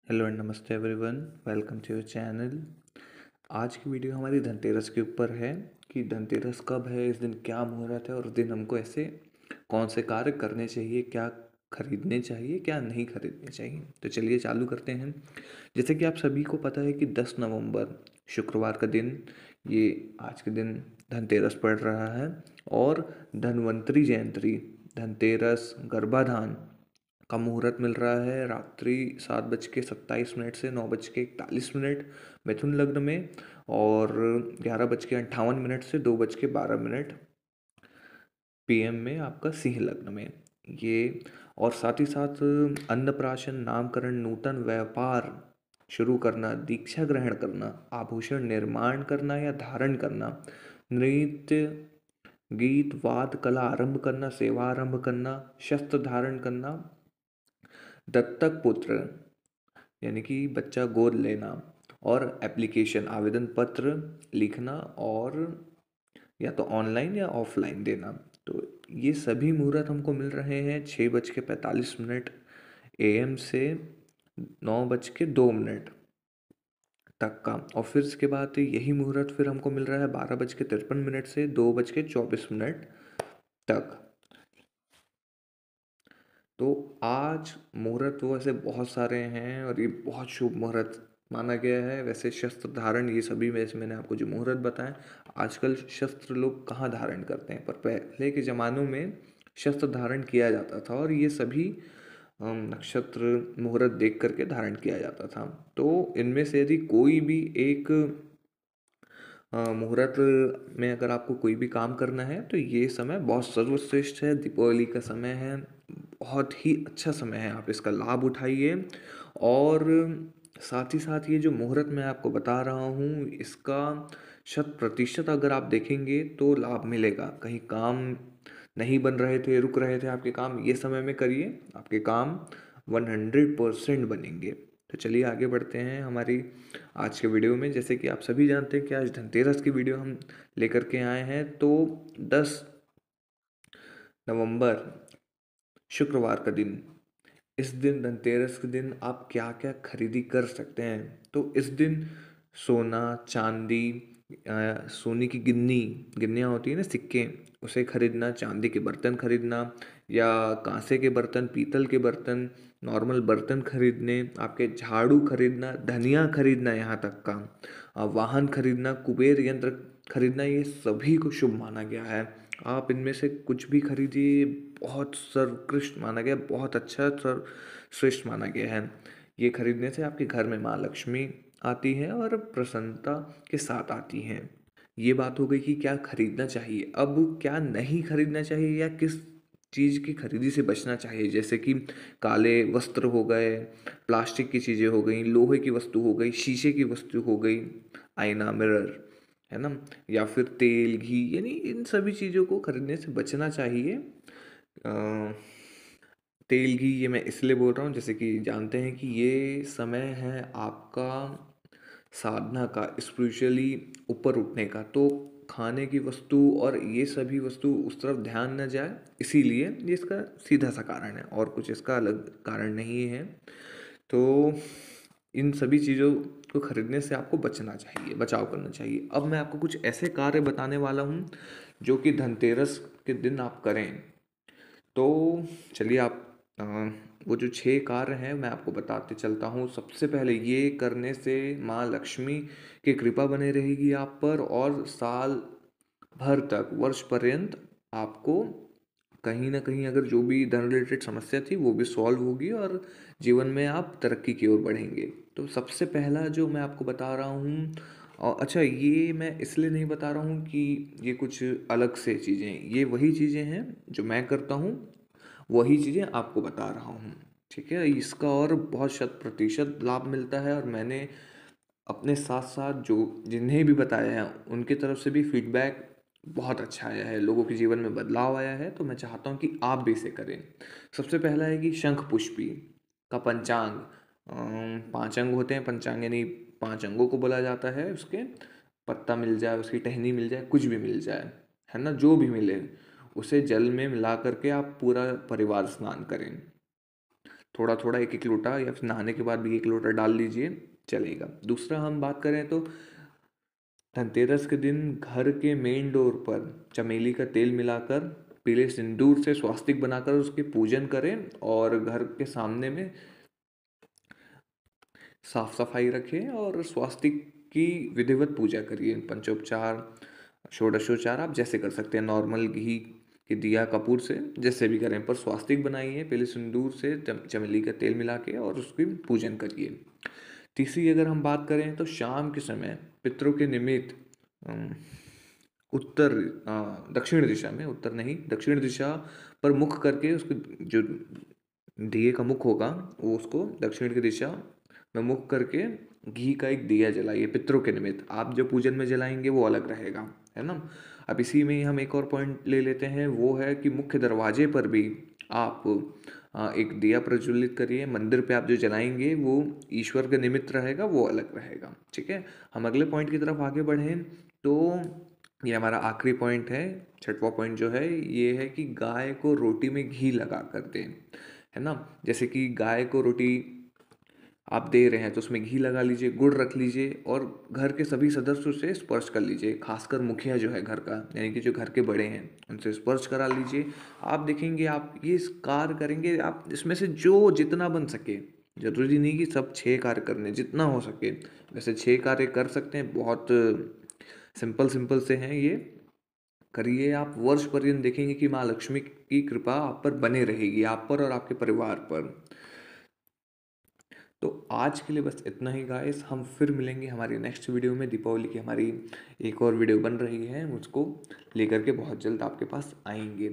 Hello and नमस्ते everyone, welcome to your channel. आज की वीडियो हमारी धनतेरस के ऊपर है कि धनतेरस कब है, इस दिन क्या मुहूर्त है और उस दिन हमको ऐसे कौन से कार्य करने चाहिए, क्या खरीदने चाहिए, क्या नहीं खरीदने चाहिए। तो चलिए चालू करते हैं। जैसे कि आप सभी को पता है कि 10 नवंबर शुक्रवार का दिन, ये आज के दिन धनतेरस पड़ रहा है और धन्वंतरी जयंती, धनतेरस, गर्भाधान का मुहूर्त मिल रहा है रात्रि 7:27 से 9:41 मिथुन लग्न में और 11:58 से 2:12 पीएम में आपका सिंह लग्न में ये। और साथ ही साथ अन्नप्राशन, नामकरण, नूतन व्यापार शुरू करना, दीक्षा ग्रहण करना, आभूषण निर्माण करना या धारण करना, नृत्य, गीत, वाद कला आरंभ करना, सेवा आरंभ करना, शस्त्र धारण करना, दत्तक पुत्र यानी कि बच्चा गोद लेना और एप्लीकेशन आवेदन पत्र लिखना और या तो ऑनलाइन या ऑफलाइन देना। तो ये सभी मुहूर्त हमको मिल रहे हैं 6:45 एएम से 9:02 तक का। और फिर इसके बाद यही मुहूर्त फिर हमको मिल रहा है 12:53 से 2:24 तक। तो आज मुहूर्त तो वैसे बहुत सारे हैं और ये बहुत शुभ मुहूर्त माना गया है। वैसे शस्त्र धारण ये सभी में से मैंने आपको जो मुहूर्त बताए, आजकल शस्त्र लोग कहाँ धारण करते हैं, पर पहले के ज़मानों में शस्त्र धारण किया जाता था और ये सभी नक्षत्र मुहूर्त देख करके धारण किया जाता था। तो इनमें से यदि कोई भी एक मुहूर्त में अगर आपको कोई भी काम करना है तो ये समय बहुत सर्वश्रेष्ठ है। दीपावली का समय है, बहुत ही अच्छा समय है, आप इसका लाभ उठाइए। और साथ ही साथ ये जो मुहूर्त मैं आपको बता रहा हूँ, इसका 100% अगर आप देखेंगे तो लाभ मिलेगा। कहीं काम नहीं बन रहे थे, रुक रहे थे आपके काम, ये समय में करिए, आपके काम 100% बनेंगे। तो चलिए आगे बढ़ते हैं हमारी आज के वीडियो में। जैसे कि आप सभी जानते हैं कि आज धनतेरस की वीडियो हम लेकर के आए हैं। तो 10 नवंबर शुक्रवार का दिन, इस दिन धनतेरस के दिन आप क्या क्या खरीदी कर सकते हैं। तो इस दिन सोना, चांदी, सोने की गिन्नियाँ होती है ना, सिक्के, उसे खरीदना, चांदी के बर्तन खरीदना या कांसे के बर्तन, पीतल के बर्तन, नॉर्मल बर्तन खरीदने, आपके झाड़ू खरीदना, धनिया खरीदना, यहाँ तक का वाहन खरीदना, कुबेर यंत्र खरीदना, ये सभी को शुभ माना गया है। आप इनमें से कुछ भी खरीदिए, बहुत सर्वोत्कृष्ट माना गया, बहुत अच्छा सर्वश्रेष्ठ माना गया है। ये खरीदने से आपके घर में माँ लक्ष्मी आती है और प्रसन्नता के साथ आती हैं। ये बात हो गई कि क्या खरीदना चाहिए। अब क्या नहीं खरीदना चाहिए या किस चीज़ की खरीदी से बचना चाहिए, जैसे कि काले वस्त्र हो गए, प्लास्टिक की चीज़ें हो गई, लोहे की वस्तु हो गई, शीशे की वस्तु हो गई, आईना, मिरर, है ना, या फिर तेल, घी, यानी इन सभी चीज़ों को खरीदने से बचना चाहिए। अ, तेल, घी ये मैं इसलिए बोल रहा हूँ, जैसे कि जानते हैं कि ये समय है आपका साधना का, स्पिरिचुअली ऊपर उठने का। तो खाने की वस्तु और ये सभी वस्तु उस तरफ ध्यान न जाए, इसीलिए ये इसका सीधा सा कारण है, और कुछ इसका अलग कारण नहीं है। तो इन सभी चीज़ों को खरीदने से आपको बचना चाहिए, बचाव करना चाहिए। अब मैं आपको कुछ ऐसे कार्य बताने वाला हूँ जो कि धनतेरस के दिन आप करें। तो चलिए आप अ, वो जो 6 कार्य हैं मैं आपको बताते चलता हूँ। सबसे पहले ये करने से माँ लक्ष्मी की कृपा बनी रहेगी आप पर और साल भर तक, वर्ष पर्यंत आपको कहीं न कहीं अगर जो भी धन रिलेटेड समस्या थी वो भी सॉल्व होगी और जीवन में आप तरक्की की ओर बढ़ेंगे। तो सबसे पहला जो मैं आपको बता रहा हूँ, अच्छा ये मैं इसलिए नहीं बता रहा हूँ कि ये कुछ अलग से चीज़ें, ये वही चीज़ें हैं जो मैं करता हूँ, वही चीज़ें आपको बता रहा हूँ। ठीक है, इसका और बहुत 100% लाभ मिलता है और मैंने अपने साथ साथ जो जिन्हें भी बताया है उनकी तरफ से भी फीडबैक बहुत अच्छा आया है, लोगों के जीवन में बदलाव आया है। तो मैं चाहता हूँ कि आप भी इसे करें। सबसे पहला है कि शंख पुष्पी का पंचांग, 5 अंग होते हैं, पंचांग यानी 5 अंगों को बोला जाता है। उसके पत्ता मिल जाए, उसकी टहनी मिल जाए, कुछ भी मिल जाए, है ना, जो भी मिले, उसे जल में मिला करके आप पूरा परिवार स्नान करें। थोड़ा थोड़ा एक एक लोटा, या फिर नहाने के बाद भी एक लोटा डाल लीजिए, चलेगा। दूसरा हम बात करें तो धनतेरस के दिन घर के मेन डोर पर चमेली का तेल मिलाकर पीले सिंदूर से स्वास्तिक बनाकर उसकी पूजन करें, और घर के सामने में साफ सफाई रखें और स्वास्तिक की विधिवत पूजा करिए। पंचोपचार, षोडशोपचार आप जैसे कर सकते हैं, नॉर्मल घी के दिया कपूर से जैसे भी करें, पर स्वास्तिक बनाइए पहले सिंदूर से चमेली का तेल मिला के, और उसकी पूजन करिए। तीसरी अगर हम बात करें तो शाम के समय पितरों के निमित्त अम, उत्तर दक्षिण दिशा में, उत्तर नहीं दक्षिण दिशा पर मुख करके, उसको जो दिए का मुख होगा वो उसको दक्षिण की दिशा में मुख करके घी का एक दिया जलाइए पितरों के निमित्त। आप जो पूजन में जलाएंगे वो अलग रहेगा, है ना। अब इसी में ही हम एक और पॉइंट ले लेते हैं, वो है कि मुख्य दरवाजे पर भी आप एक दिया प्रज्वलित करिए। मंदिर पे आप जो जलाएंगे वो ईश्वर के निमित्त रहेगा, वो अलग रहेगा, ठीक है। हम अगले पॉइंट की तरफ आगे बढ़ें तो ये हमारा आखिरी पॉइंट है, छठवां पॉइंट जो है ये है कि गाय को रोटी में घी लगा कर दें, है ना। जैसे कि गाय को रोटी आप दे रहे हैं तो उसमें घी लगा लीजिए, गुड़ रख लीजिए, और घर के सभी सदस्यों से स्पर्श कर लीजिए, खासकर मुखिया जो है घर का, यानी कि जो घर के बड़े हैं, उनसे स्पर्श करा लीजिए। आप देखेंगे, आप ये इस कार्य करेंगे, आप इसमें से जो जितना बन सके, जरूरी नहीं कि सब 6 कार्य करने, जितना हो सके वैसे 6 कार्य कर सकते हैं। बहुत सिंपल सिंपल से हैं ये, करिए आप। वर्ष पर्यंत देखेंगे कि माँ लक्ष्मी की कृपा आप पर बने रहेगी, आप पर और आपके परिवार पर। तो आज के लिए बस इतना ही गाइस, हम फिर मिलेंगे हमारी नेक्स्ट वीडियो में। दीपावली की हमारी एक और वीडियो बन रही है, उसको लेकर के बहुत जल्द आपके पास आएंगे।